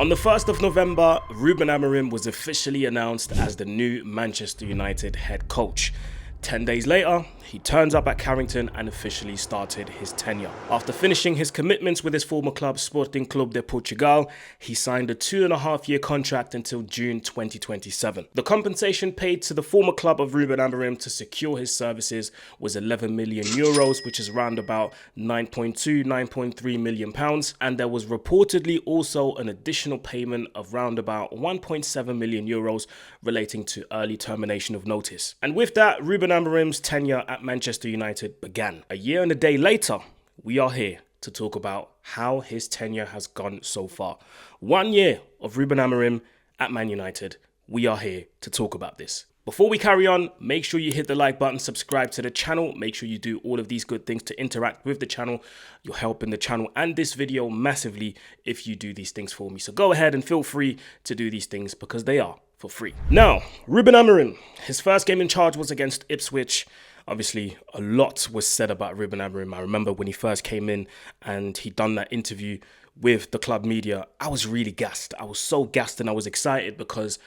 On the 1st of November, Ruben Amorim was officially announced as the new Manchester United head coach. 10 days later, he turns up at Carrington and officially started his tenure. After finishing his commitments with his former club, Sporting Clube de Portugal, he signed a 2.5-year contract until June 2027. The compensation paid to the former club of Ruben Amorim to secure his services was 11 million euros, which is around about 9.3 million pounds. And there was reportedly also an additional payment of round about 1.7 million euros relating to early termination of notice. And with that, Ruben Amorim's tenure at Manchester United began. A year and a day later, we are here to talk about how his tenure has gone so far. 1 year of Ruben Amorim at Man United. We are here to talk about this. Before we carry on, make sure you hit the like button, subscribe to the channel. Make sure you do all of these good things to interact with the channel. You're helping the channel and this video massively if you do these things for me. So go ahead and feel free to do these things because they are for free. Now, Ruben Amorim, his first game in charge was against Ipswich. Obviously, a lot was said about Ruben Amorim. I remember when he first came in and he'd done that interview with the club media, I was really gassed. I was so gassed and I was excited because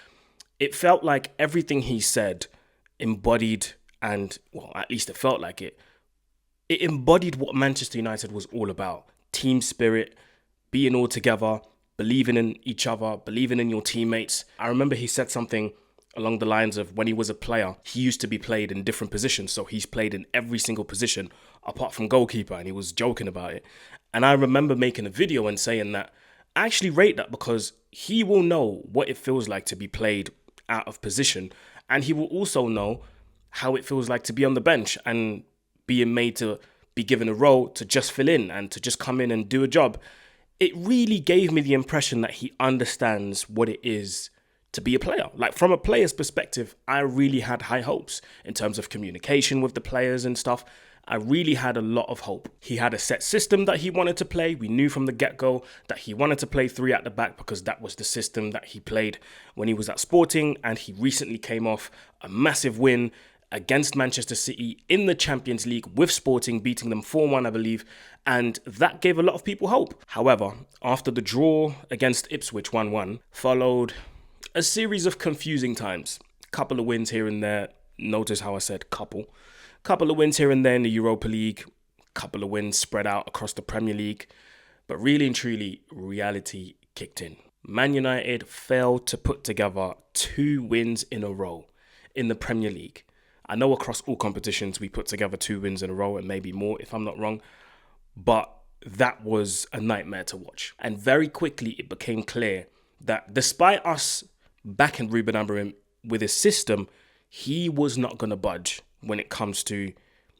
it felt like everything he said embodied, and well, at least it felt like it embodied what Manchester United was all about. Team spirit, being all together, believing in each other, believing in your teammates. I remember he said something along the lines of when he was a player, he used to be played in different positions. So he's played in every single position apart from goalkeeper, and he was joking about it. And I remember making a video and saying that I actually rate that because he will know what it feels like to be played out of position. And he will also know how it feels like to be on the bench and being made to be given a role to just fill in and to just come in and do a job. It really gave me the impression that he understands what it is to be a player. Like from a player's perspective, I really had high hopes in terms of communication with the players and stuff. I really had a lot of hope. He had a set system that he wanted to play. We knew from the get-go that he wanted to play three at the back because that was the system that he played when he was at Sporting, and he recently came off a massive win against Manchester City in the Champions League with Sporting, beating them 4-1, I believe, and that gave a lot of people hope. However, after the draw against Ipswich 1-1, followed a series of confusing times. Couple of wins here and there. Notice how I said couple of wins here and there in the Europa League, couple of wins spread out across the Premier League, but really and truly, reality kicked in. Man United failed to put together 2 wins in a row in the Premier League. I know across all competitions we put together 2 wins in a row and maybe more if I'm not wrong, but that was a nightmare to watch. And very quickly it became clear that despite us backing Ruben Amorim with his system, he was not going to budge when it comes to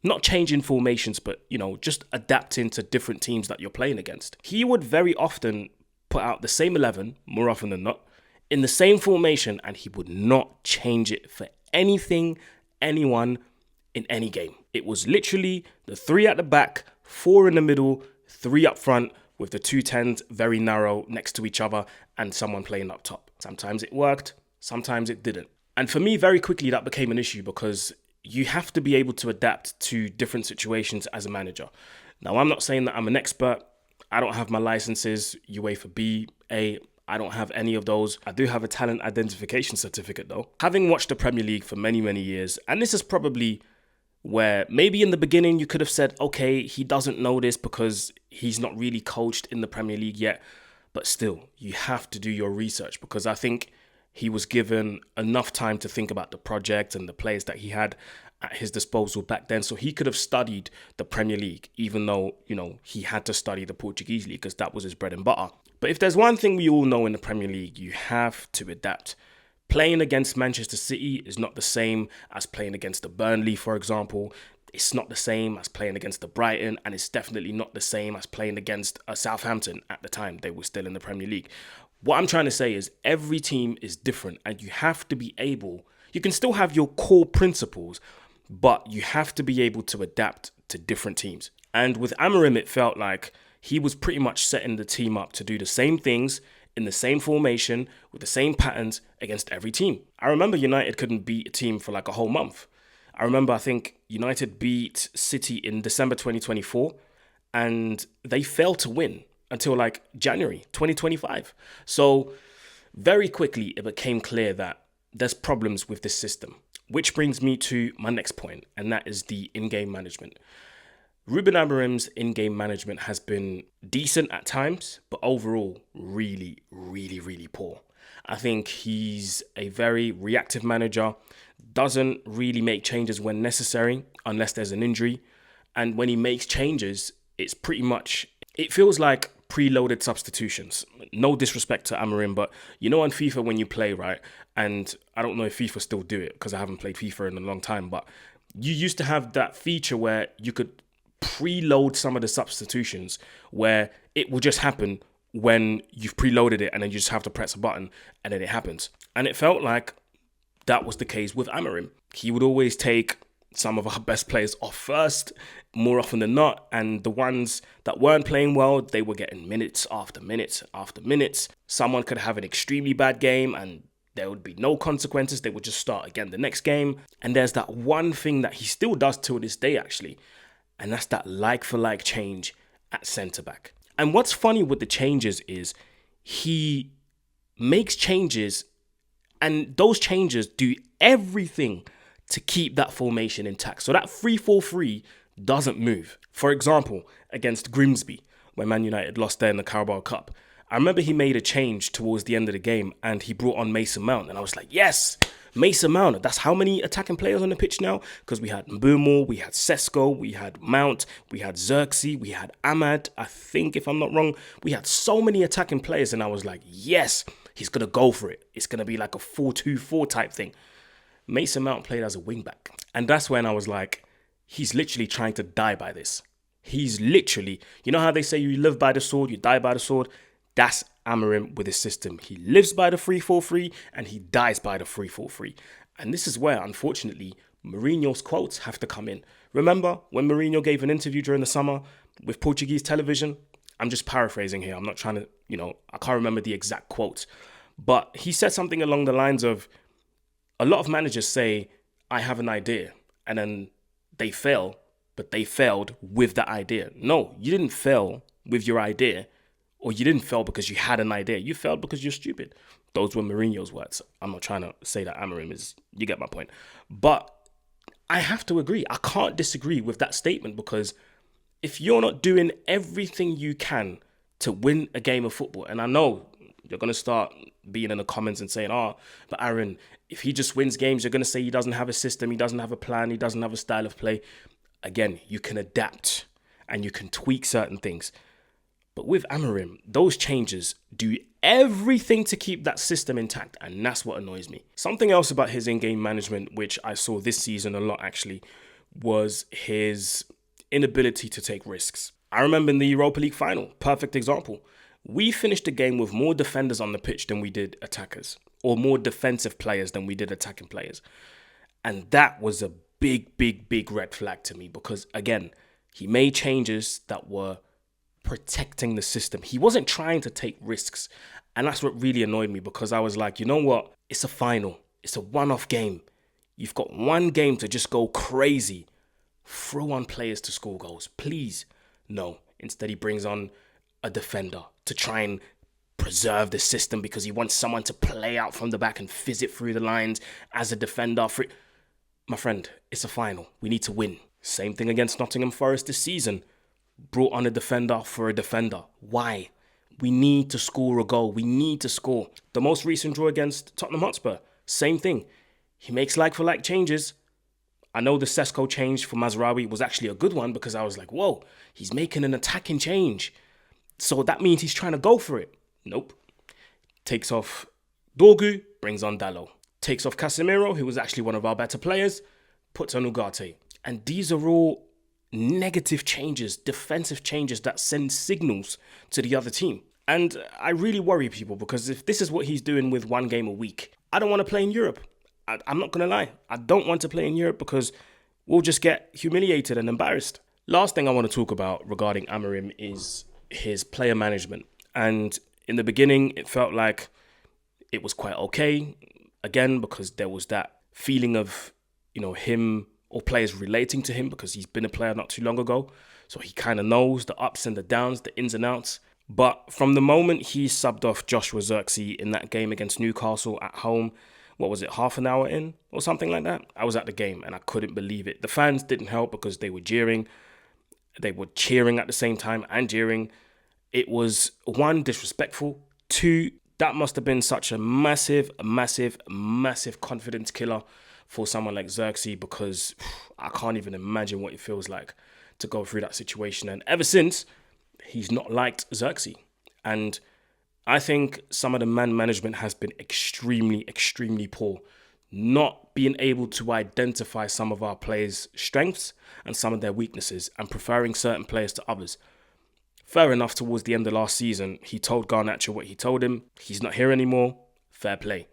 not changing formations, but, just adapting to different teams that you're playing against. He would very often put out the same 11, more often than not, in the same formation, and he would not change it for anything, anyone, in any game. It was literally the 3 at the back, 4 in the middle, 3 up front, with the 2 10s very narrow next to each other and someone playing up top. Sometimes it worked, sometimes it didn't. And for me, very quickly, that became an issue because you have to be able to adapt to different situations as a manager. Now, I'm not saying that I'm an expert. I don't have my licenses, UEFA B, A. I don't have any of those. I do have a talent identification certificate though. Having watched the Premier League for many, many years, and this is probably where maybe in the beginning you could have said, okay, he doesn't know this because he's not really coached in the Premier League yet. But still, you have to do your research because I think he was given enough time to think about the project and the players that he had at his disposal back then. So he could have studied the Premier League, even though, he had to study the Portuguese league because that was his bread and butter. But if there's one thing we all know in the Premier League, you have to adapt. Playing against Manchester City is not the same as playing against the Burnley, for example. It's not the same as playing against the Brighton, and it's definitely not the same as playing against Southampton at the time. They were still in the Premier League. What I'm trying to say is every team is different, and you have to be able, you can still have your core principles, but you have to be able to adapt to different teams. And with Amorim, it felt like he was pretty much setting the team up to do the same things in the same formation with the same patterns against every team. I remember United couldn't beat a team for like a whole month. I remember, I think United beat City in December 2024 and they failed to win until like January 2025. So very quickly, it became clear that there's problems with this system, which brings me to my next point, and that is the in-game management. Ruben Amorim's in-game management has been decent at times, but overall really, really, really poor. I think he's a very reactive manager, doesn't really make changes when necessary unless there's an injury. And when he makes changes, it's pretty much, it feels like preloaded substitutions. No disrespect to Amorim, but you know on FIFA when you play, right? And I don't know if FIFA still do it because I haven't played FIFA in a long time, but you used to have that feature where you could preload some of the substitutions where it will just happen when you've preloaded it and then you just have to press a button and then it happens. And it felt like that was the case with Amorim. He would always take some of our best players off first, more often than not, and the ones that weren't playing well, they were getting minutes after minutes after minutes. Someone could have an extremely bad game and there would be no consequences. They would just start again the next game. And there's that one thing that he still does till this day, actually, and that's that like-for-like change at centre-back. And what's funny with the changes is he makes changes and those changes do everything to keep that formation intact. So that 3-4-3 doesn't move. For example, against Grimsby, when Man United lost there in the Carabao Cup, I remember he made a change towards the end of the game and he brought on Mason Mount. And I was like, yes, Mason Mount. That's how many attacking players on the pitch now? Because we had Mbeumo, we had Sesko, we had Mount, we had Xerxes, we had Ahmad. I think, if I'm not wrong, we had so many attacking players. And I was like, yes, he's going to go for it. It's going to be like a 4-2-4 type thing. Mason Mount played as a wing-back. And that's when I was like, he's literally trying to die by this. He's literally, you know how they say you live by the sword, you die by the sword? That's Amorim with his system. He lives by the 3-4-3 and he dies by the 3-4-3. And this is where, unfortunately, Mourinho's quotes have to come in. Remember when Mourinho gave an interview during the summer with Portuguese television? I'm just paraphrasing here. I'm not trying to, I can't remember the exact quote. But he said something along the lines of, a lot of managers say, I have an idea, and then they fail, but they failed with that idea. No, you didn't fail with your idea, or you didn't fail because you had an idea. You failed because you're stupid. Those were Mourinho's words. I'm not trying to say that Amorim is, you get my point. But I have to agree. I can't disagree with that statement because if you're not doing everything you can to win a game of football, and I know you're going to start being in the comments and saying, but Aaron, if he just wins games, you're going to say he doesn't have a system, he doesn't have a plan, he doesn't have a style of play. Again, you can adapt and you can tweak certain things. But with Amorim, those changes do everything to keep that system intact, and that's what annoys me. Something else about his in-game management, which I saw this season a lot actually, was his inability to take risks. I remember in the Europa League final, perfect example. We finished the game with more defenders on the pitch than we did attackers, or more defensive players than we did attacking players. And that was a big, big, big red flag to me because, again, he made changes that were protecting the system. He wasn't trying to take risks. And that's what really annoyed me because I was like, you know what? It's a final. It's a one-off game. You've got one game to just go crazy. Throw on players to score goals, please. No, instead he brings on a defender to try and preserve the system because he wants someone to play out from the back and fizz it through the lines as a defender. My friend, it's a final. We need to win. Same thing against Nottingham Forest this season. Brought on a defender for a defender. Why? We need to score a goal. We need to score. The most recent draw against Tottenham Hotspur, same thing. He makes like-for-like changes. I know the Sesko change for Mazraoui was actually a good one because I was like, whoa, he's making an attacking change. So that means he's trying to go for it. Nope. Takes off Dorgu, brings on Dalot. Takes off Casemiro, who was actually one of our better players, puts on Ugarte. And these are all negative changes, defensive changes that send signals to the other team. And I really worry people because if this is what he's doing with one game a week, I don't want to play in Europe. I'm not going to lie. I don't want to play in Europe because we'll just get humiliated and embarrassed. Last thing I want to talk about regarding Amorim is his player management. And in the beginning, it felt like it was quite okay. Again, because there was that feeling of, him or players relating to him because he's been a player not too long ago. So he kind of knows the ups and the downs, the ins and outs. But from the moment he subbed off Joshua Zirkzee in that game against Newcastle at home, what was it, half an hour in or something like that? I was at the game and I couldn't believe it. The fans didn't help because they were jeering. They were cheering at the same time and jeering. It was, one, disrespectful. Two, that must have been such a massive confidence killer for someone like Zirkzee, because I can't even imagine what it feels like to go through that situation. And ever since, he's not liked Zirkzee. And I think some of the man management has been extremely poor. Not being able to identify some of our players' strengths and some of their weaknesses and preferring certain players to others. Fair enough, towards the end of last season, he told Garnacho what he told him. He's not here anymore. Fair play.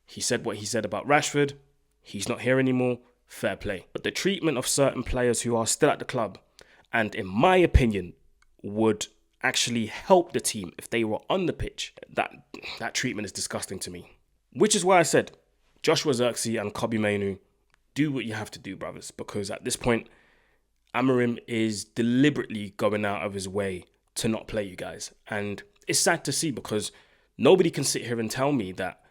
He said what he said about Rashford. He's not here anymore. Fair play. But the treatment of certain players who are still at the club, and in my opinion, would actually help the team if they were on the pitch, that treatment is disgusting to me. Which is why I said, Joshua Zirkzee and Kobbie Mainoo, do what you have to do, brothers, because at this point, Amorim is deliberately going out of his way to not play you guys. And it's sad to see, because nobody can sit here and tell me that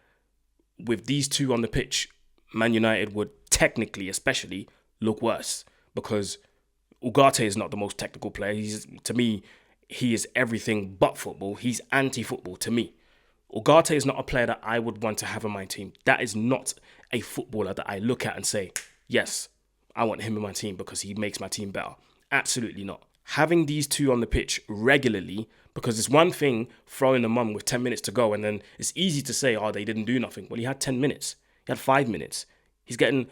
with these two on the pitch, Man United would technically, especially, look worse, because Ugarte is not the most technical player. To me, he is everything but football. He's anti-football to me. Ugarte is not a player that I would want to have on my team. That is not a footballer that I look at and say, yes, I want him in my team because he makes my team better. Absolutely not. Having these two on the pitch regularly, because it's one thing throwing them on with 10 minutes to go, and then it's easy to say, oh, they didn't do nothing. Well, he had 10 minutes. He had 5 minutes. He's getting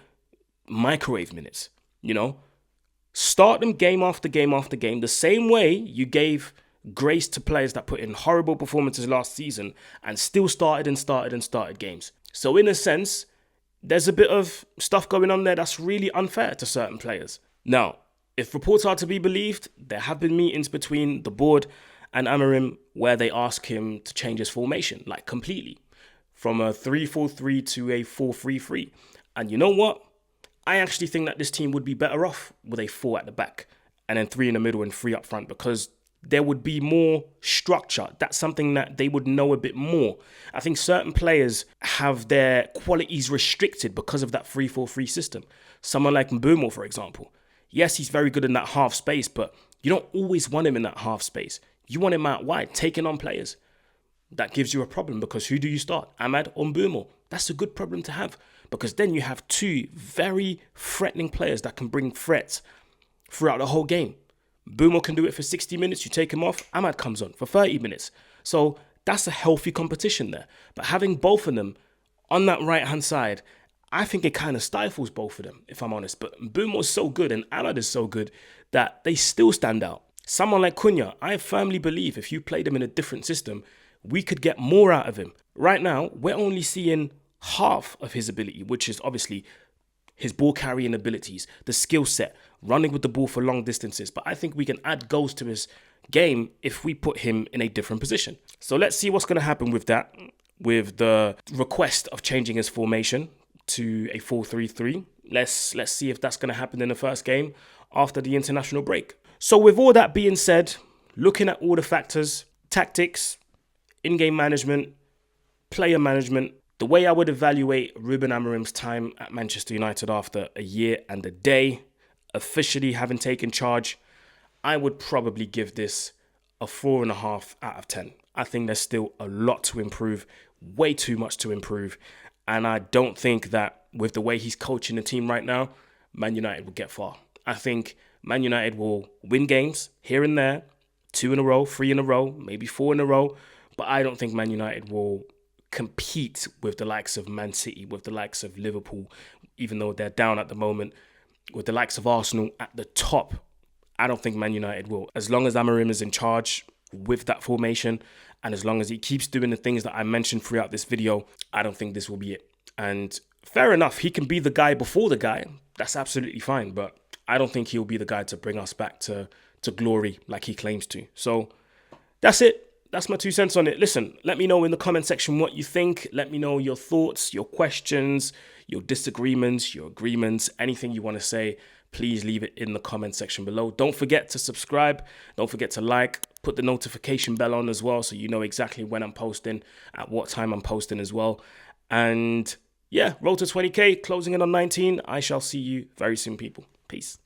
microwave minutes, you know? Start them game after game after game, the same way you gave grace to players that put in horrible performances last season and still started games. So in a sense, there's a bit of stuff going on there that's really unfair to certain players. Now, if reports are to be believed, there have been meetings between the board and Amorim where they ask him to change his formation, like completely, from a 3-4-3 to a 4-3-3. And you know what? I actually think that this team would be better off with a 4 at the back and then 3 in the middle and 3 up front, because there would be more structure. That's something that they would know a bit more. I think certain players have their qualities restricted because of that 3-4-3 system. Someone like Mbeumo, for example. Yes, he's very good in that half space, but you don't always want him in that half space. You want him out wide, taking on players. That gives you a problem, because who do you start? Ahmad or Mbeumo? That's a good problem to have, because then you have two very threatening players that can bring threats throughout the whole game. Mbeumo can do it for 60 minutes, you take him off, Ahmad comes on for 30 minutes. So that's a healthy competition there. But having both of them on that right-hand side, I think it kind of stifles both of them, if I'm honest. But Mbeumo is so good and Ahmad is so good that they still stand out. Someone like Cunha, I firmly believe if you played him in a different system, we could get more out of him. Right now, we're only seeing half of his ability, which is obviously his ball carrying abilities, the skill set, running with the ball for long distances. But I think we can add goals to his game if we put him in a different position. So let's see what's going to happen with that, with the request of changing his formation to a 4-3-3. Let's see if that's going to happen in the first game after the international break. So with all that being said, looking at all the factors, tactics, in-game management, player management, the way I would evaluate Ruben Amorim's time at Manchester United after a year and a day, officially having taken charge, I would probably give this a 4.5 out of 10. I think there's still a lot to improve, way too much to improve. And I don't think that with the way he's coaching the team right now, Man United will get far. I think Man United will win games here and there, 2 in a row, 3 in a row, maybe 4 in a row. But I don't think Man United will compete with the likes of Man City, with the likes of Liverpool, even though they're down at the moment, with the likes of Arsenal at the top. I don't think Man United will. As long as Amorim is in charge with that formation, and as long as he keeps doing the things that I mentioned throughout this video, I don't think this will be it. And fair enough, he can be the guy before the guy. That's absolutely fine. But I don't think he'll be the guy to bring us back to glory like he claims to. So that's it. That's my 2 cents on it. Listen, let me know in the comment section what you think. Let me know your thoughts, your questions, your disagreements, your agreements, anything you want to say. Please leave it in the comment section below. Don't forget to subscribe. Don't forget to like. Put the notification bell on as well, so you know exactly when I'm posting, at what time I'm posting as well. And yeah, road to 20K, closing in on 19. I shall see you very soon, people. Peace.